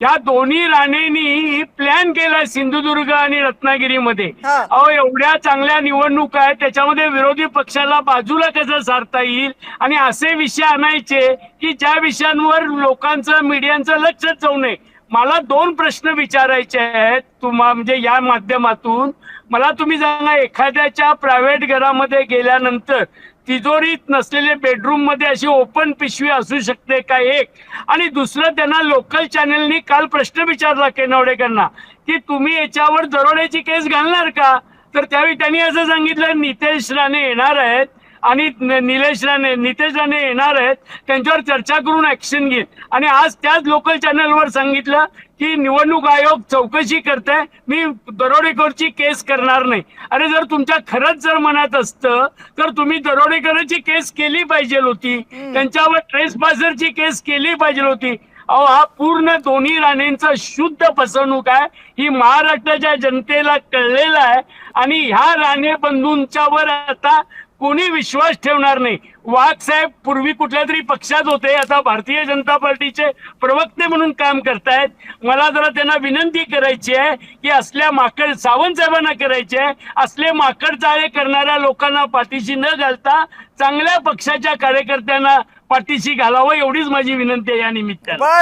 या दोन्ही राणेंनी प्लॅन केलाय सिंधुदुर्ग आणि रत्नागिरीमध्ये. अहो एवढ्या चांगल्या निवडणूक आहेत, त्याच्यामध्ये विरोधी पक्षाला बाजूला कसं सारता येईल आणि असे विषय आणायचे की ज्या विषयांवर लोकांचं मीडियांचं लक्षच जाऊ नये. मला दोन प्रश्न विचारायचे आहेत म्हणजे या माध्यमातून मला तुम्ही सांगा, एखाद्याच्या प्रायव्हेट घरामध्ये गेल्यानंतर तिजोरीत नसलेले बेडरूम मध्ये अशी ओपन पिशवी असू शकते का? एक. आणि दुसरं, त्यांना लोकल चॅनलनी काल प्रश्न विचारला केनावडेकरांना की तुम्ही याच्यावर दरोड्याची केस घालणार का? तर त्यावेळी त्यांनी असं सांगितलं नितेश राणे येणार आहेत आणि नितेश राणे येणार आहेत, त्यांच्यावर चर्चा करून ऍक्शन घेईल. आणि आज त्याच लोकल चॅनलवर सांगितलं की निवडणूक आयोग चौकशी करताय, मी दरोडेखोरची केस करणार नाही. अरे जर तुमच्या खरंच जर मनात असतं तर तुम्ही दरोडेखोराची केस केली पाहिजे होती, त्यांच्यावर ट्रेसपासरची केस केली पाहिजे होती. अहो हा पूर्ण दोन्ही राणेंचा शुद्ध फसवणूक आहे, ही महाराष्ट्राच्या जनतेला कळलेला आहे. आणि ह्या राणे बंधूंच्यावर आता कोणी विश्वास ठेवणार नाही. वाघ साहेब पूर्वी कुठल्या तरी पक्षात होते, आता भारतीय जनता पार्टीचे प्रवक्ते म्हणून काम करतायत. मला जरा त्यांना विनंती करायची आहे की असल्या माकड सावंत साहेबांना करायची आहे, असले माकड चाळे करणाऱ्या लोकांना पाठीशी न घालता चांगल्या पक्षाच्या कार्यकर्त्यांना पाठीशी घालावं, एवढीच माझी विनंती आहे या निमित्तानं.